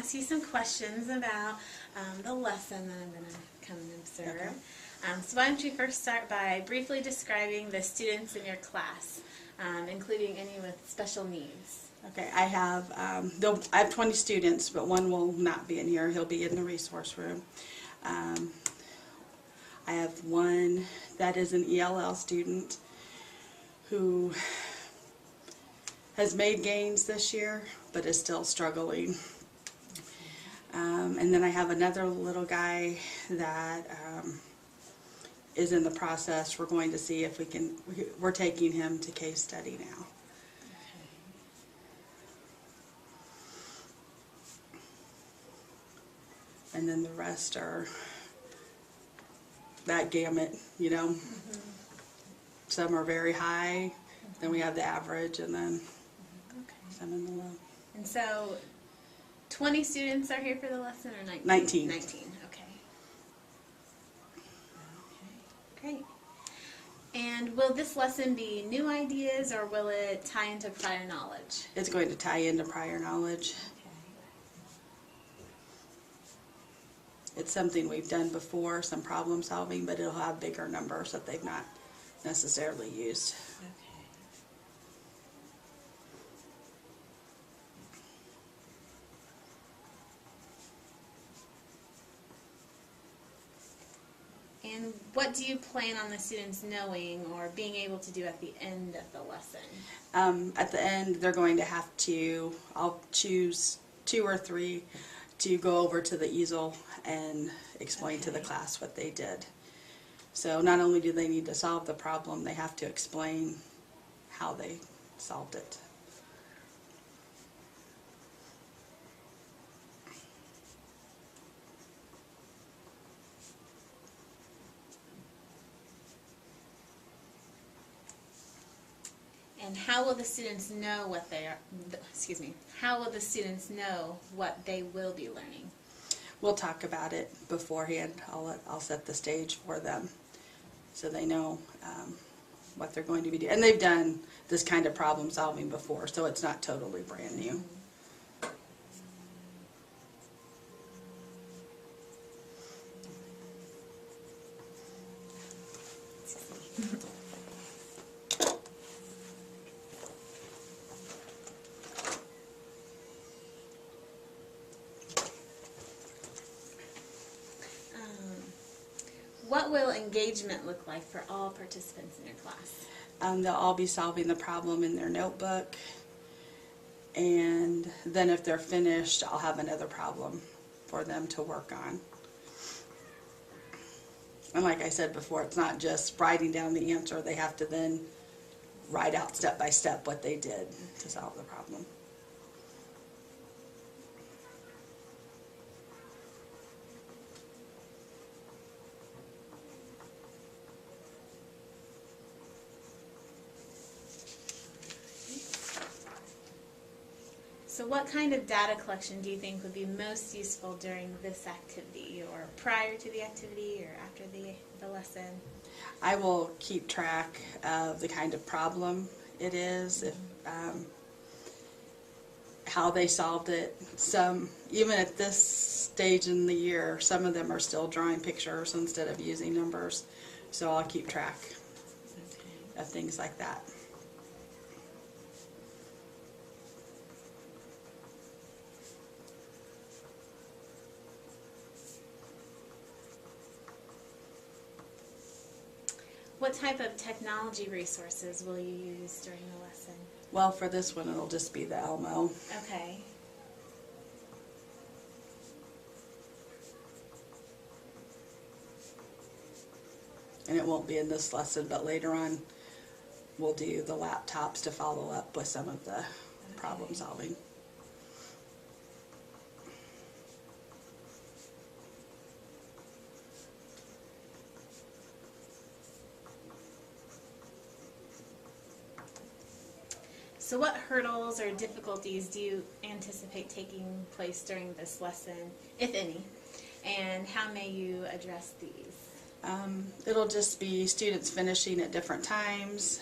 ask you some questions about the lesson that I'm going to come and observe. Okay. So why don't you first start by briefly describing the students in your class, including any with special needs. Okay, I have 20 students, but one will not be in here. He'll be in the resource room. I have one that is an ELL student who has made gains this year, but is still struggling. And then I have another little guy that is in the process. We're going to see if we can, we're taking him to case study now. And then the rest are that gamut, you know. Some are very high, then we have the average, and then some in the low. And so 20 students are here for the lesson, or 19? 19. 19, okay. Great. And will this lesson be new ideas, or will it tie into prior knowledge? It's going to tie into prior knowledge. It's something we've done before, some problem solving, but it'll have bigger numbers that they've not necessarily used. And what do you plan on the students knowing or being able to do at the end of the lesson? At the end, they're going to have to, I'll choose 2 or 3 to go over to the easel and explain to the class what they did. So not only do they need to solve the problem, they have to explain how they solved it. And how will the students know what they are, how will the students know what they will be learning? We'll talk about it beforehand. I'll set the stage for them so they know what they're going to be doing. And they've done this kind of problem solving before, so it's not totally brand new. What will engagement look like for all participants in your class? They'll all be solving the problem in their notebook, and then if they're finished, I'll have another problem for them to work on. And like I said before, it's not just writing down the answer. They have to then write out step by step what they did to solve the problem. So what kind of data collection do you think would be most useful during this activity, or prior to the activity, or after the lesson? I will keep track of the kind of problem it is, if, how they solved it. Some, even at this stage in the year, some of them are still drawing pictures instead of using numbers. So I'll keep track of things like that. What type of technology resources will you use during the lesson? Well, for this one, it'll just be the Elmo. Okay. And it won't be in this lesson, but later on, we'll do the laptops to follow up with some of the problem solving. So what hurdles or difficulties do you anticipate taking place during this lesson, if any, and how may you address these? It'll just be students finishing at different times,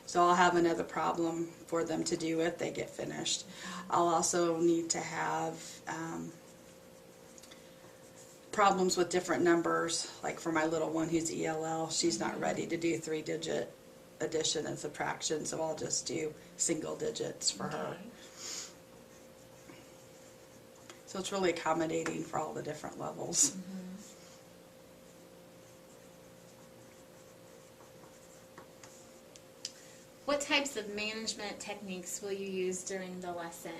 So I'll have another problem for them to do if they get finished. I'll also need to have problems with different numbers, like for my little one who's ELL, she's not ready to do 3-digit addition and subtraction, so I'll just do single digits for her. Okay. So it's really accommodating for all the different levels. What types of management techniques will you use during the lesson?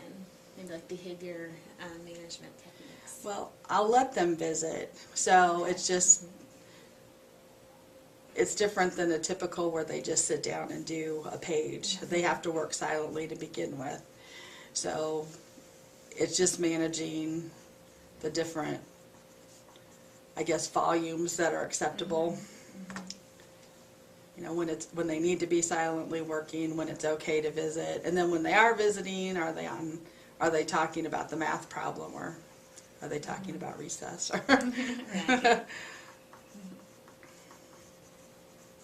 Maybe like behavior management techniques. Well, I'll let them visit, so it's different than a typical where they just sit down and do a page. They have to work silently to begin with. So it's just managing the different, I guess, volumes that are acceptable. You know, when they need to be silently working, when it's okay to visit, and then when they are visiting, are they talking about the math problem, or are they talking about recess? Right.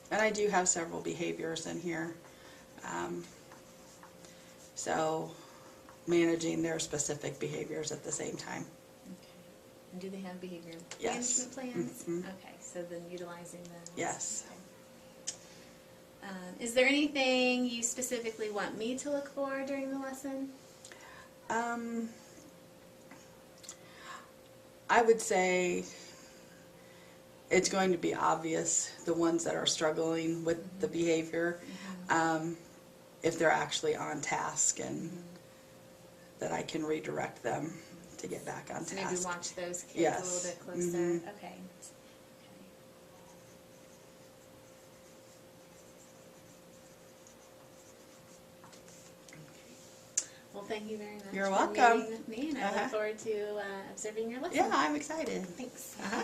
And I do have several behaviors in here. So managing their specific behaviors at the same time. Okay. And do they have behavior Yes. management plans? Mhm. Okay, so then utilizing those. Yes. Okay. Is there anything you specifically want me to look for during the lesson? I would say it's going to be obvious, the ones that are struggling with the behavior, if they're actually on task, and that I can redirect them to get back on So task. maybe watch those kids a Yes. little bit closer. Mhm. Okay. Well, thank you very much You're for welcome. meeting with me, and I look forward to observing your lesson. Yeah, I'm excited. Thanks. Uh-huh.